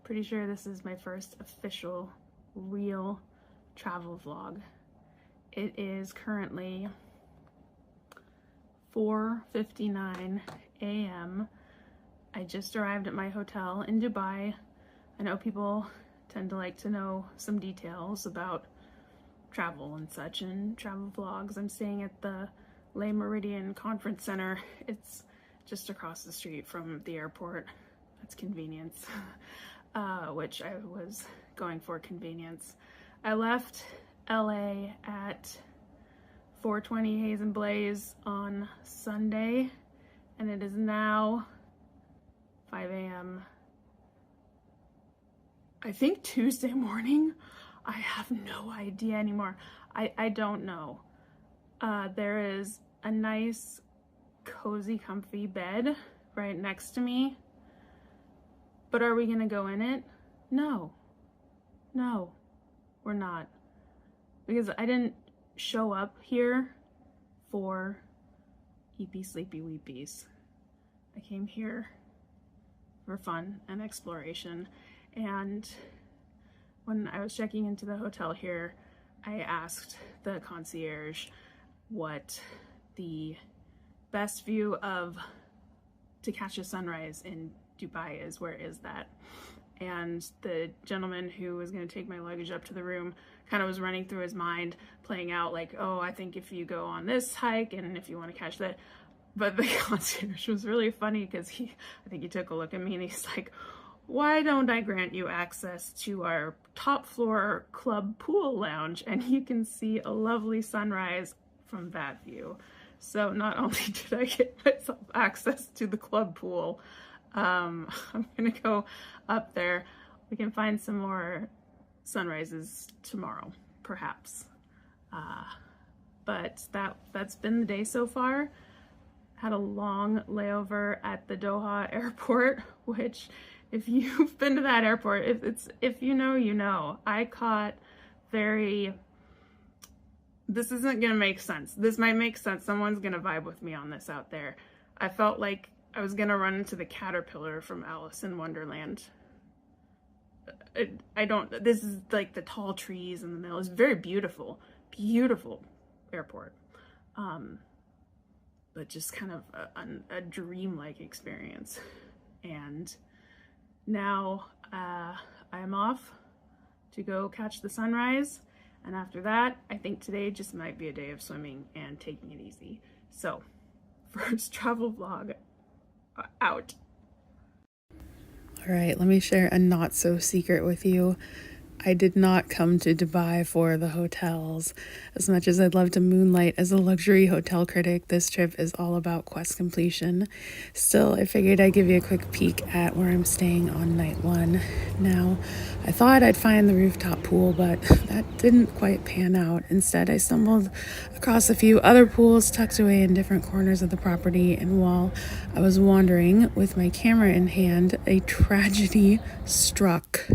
Pretty sure this is my first official, real travel vlog. It is currently 4:59 a.m. I just arrived at my hotel in Dubai. I know people tend to like to know some details about travel and such and travel vlogs. I'm staying at the Le Meridian Conference Center. It's just across the street from the airport. That's convenience, which I was going for convenience. I left LA at 4:20 Haze and Blaze on Sunday, and it is now 5 a.m. I think Tuesday morning. I have no idea anymore. I don't know. There is a nice, cozy, comfy bed right next to me. But are we gonna go in it? No. No, we're not. Because I didn't show up here for eepy sleepy weepies. I came here for fun and exploration. And when I was checking into the hotel here, I asked the concierge what the best view to catch a sunrise in Dubai is. Where is that? And the gentleman who was going to take my luggage up to the room kind of was running through his mind, playing out like, oh, I think if you go on this hike and if you want to catch that. But the concierge was really funny because I think he took a look at me and he's like, why don't I grant you access to our top floor club pool lounge, and you can see a lovely sunrise from that view. So not only did I get myself access to the club pool, I'm gonna go up there. We can find some more sunrises tomorrow, perhaps. But that's been the day so far. Had a long layover at the Doha airport, which, if you've been to that airport, if you know, you know. I caught this isn't gonna make sense. This might make sense. Someone's gonna vibe with me on this out there. I felt like I was gonna run into the caterpillar from Alice in Wonderland. This is like the tall trees in the middle. It's very beautiful, beautiful airport. But just kind of a dreamlike experience. And now I'm off to go catch the sunrise, and after that I think today just might be a day of swimming and taking it easy. So first travel vlog out. All right, let me share a not so secret with you. I did not come to Dubai for the hotels. As much as I'd love to moonlight as a luxury hotel critic, this trip is all about quest completion. Still, I figured I'd give you a quick peek at where I'm staying on night one. Now, I thought I'd find the rooftop pool, but that didn't quite pan out. Instead, I stumbled across a few other pools tucked away in different corners of the property, and while I was wandering with my camera in hand, a tragedy struck.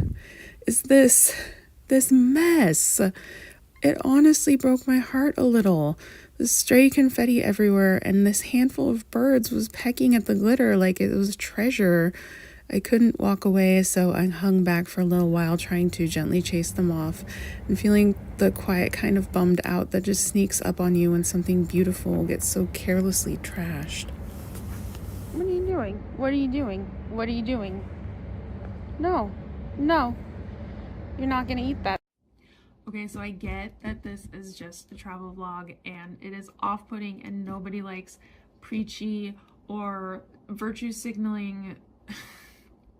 Is this mess? It honestly broke my heart a little. There's stray confetti everywhere, and this handful of birds was pecking at the glitter like it was treasure. I couldn't walk away, so I hung back for a little while, trying to gently chase them off and feeling the quiet kind of bummed out that just sneaks up on you when something beautiful gets so carelessly trashed. What are you doing? What are you doing? What are you doing? No. You're not gonna eat that. Okay, so I get that this is just a travel vlog and it is off-putting and nobody likes preachy or virtue signaling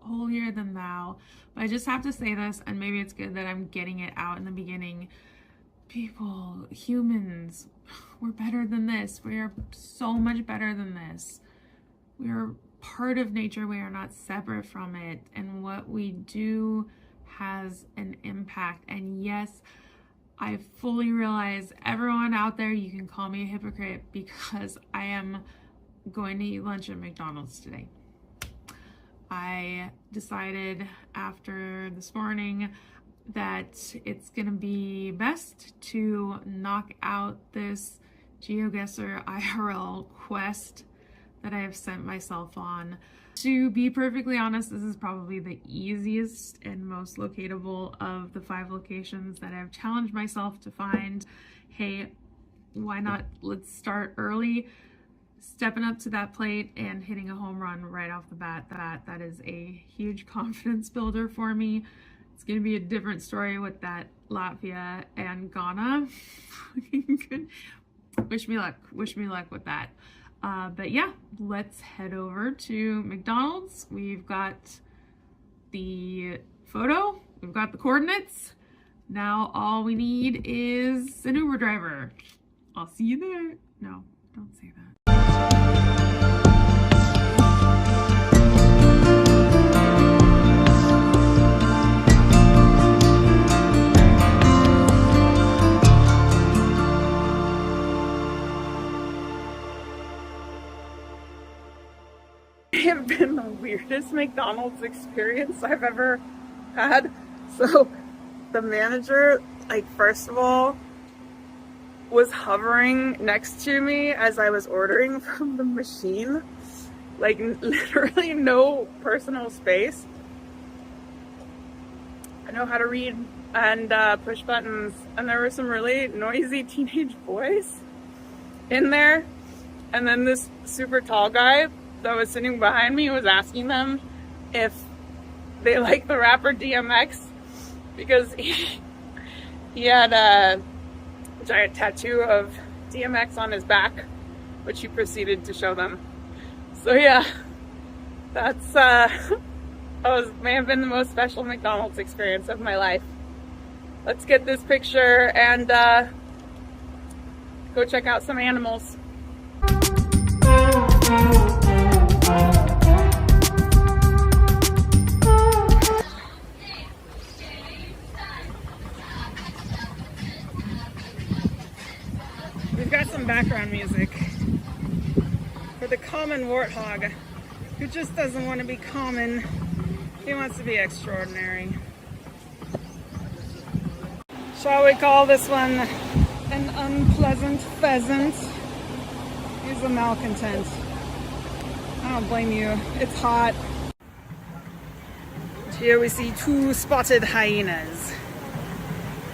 holier than thou. But I just have to say this, and maybe it's good that I'm getting it out in the beginning. People, humans, we're better than this. We are so much better than this. We are part of nature. We are not separate from it. And what we do has an impact. And yes, I fully realize, everyone out there, you can call me a hypocrite because I am going to eat lunch at McDonald's today. I decided after this morning that it's gonna be best to knock out this Geoguessr IRL quest that I have sent myself on To be perfectly honest, this is probably the easiest and most locatable of the 5 locations that I've challenged myself to find. Hey, why not? Let's start early, stepping up to that plate and hitting a home run right off the bat. That is a huge confidence builder for me. It's going to be a different story with that Latvia and Ghana. Wish me luck with that. But yeah, let's head over to McDonald's. We've got the photo, we've got the coordinates. Now all we need is an Uber driver. I'll see you there. No, don't say that. Have been the weirdest McDonald's experience I've ever had. So the manager, like, first of all, was hovering next to me as I was ordering from the machine. Like, literally no personal space. I know how to read and push buttons, and there were some really noisy teenage boys in there, and then this super tall guy that was sitting behind me was asking them if they like the rapper DMX, because he had a giant tattoo of DMX on his back, which he proceeded to show them. So yeah, that's may have been the most special McDonald's experience of my life. Let's get this picture and go check out some animals. We've got some background music for the common warthog who just doesn't want to be common. He wants to be extraordinary. Shall we call this one an unpleasant pheasant? He's a malcontent. I don't blame you. It's hot. Here we see 2 spotted hyenas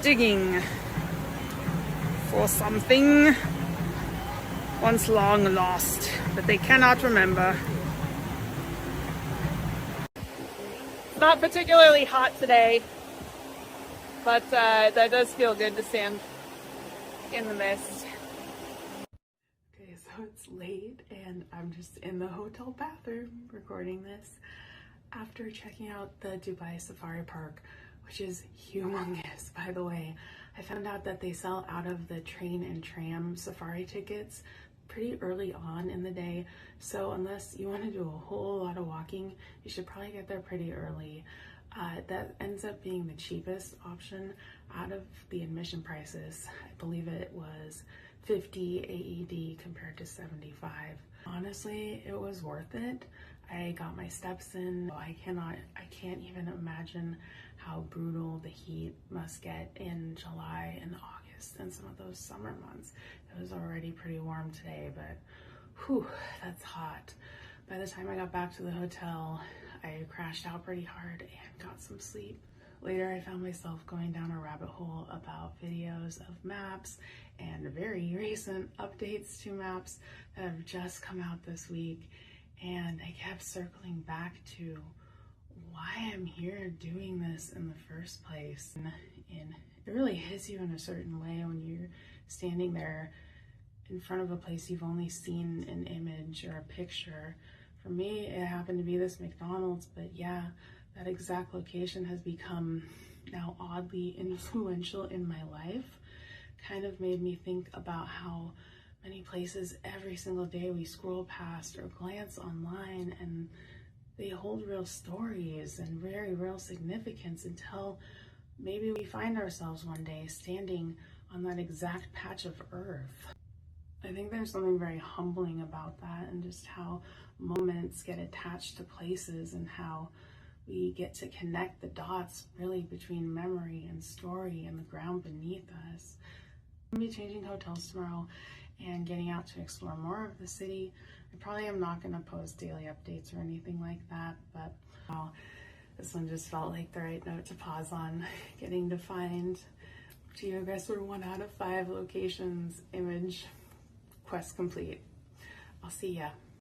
digging for something once long lost, but they cannot remember. It's not particularly hot today, but that does feel good to stand in the mist. Okay, so it's late and I'm just in the hotel bathroom recording this after checking out the Dubai Safari Park, which is humongous, by the way. I found out that they sell out of the train and tram safari tickets pretty early on in the day, so unless you want to do a whole lot of walking, you should probably get there pretty early. That ends up being the cheapest option out of the admission prices. I believe it was 50 AED compared to 75. Honestly, it was worth it. I got my steps in. I can't even imagine how brutal the heat must get in July and August and some of those summer months. It was already pretty warm today, but whew, that's hot. By the time I got back to the hotel, I crashed out pretty hard and got some sleep. Later, I found myself going down a rabbit hole about videos of maps and very recent updates to maps that have just come out this week. And I kept circling back to why I'm here doing this in the first place. And it really hits you in a certain way when you're standing there in front of a place you've only seen an image or a picture. For me, it happened to be this McDonald's, but yeah, that exact location has become now oddly influential in my life. Kind of made me think about how many places every single day we scroll past or glance online, and they hold real stories and very real significance until maybe we find ourselves one day standing on that exact patch of earth. I think there's something very humbling about that, and just how moments get attached to places and how we get to connect the dots really between memory and story and the ground beneath us. I'm going to be changing hotels tomorrow and getting out to explore more of the city. I probably am not going to post daily updates or anything like that, but this one just felt like the right note to pause on. Getting to find Geoguessr 1 out of 5 locations image quest complete. I'll see ya.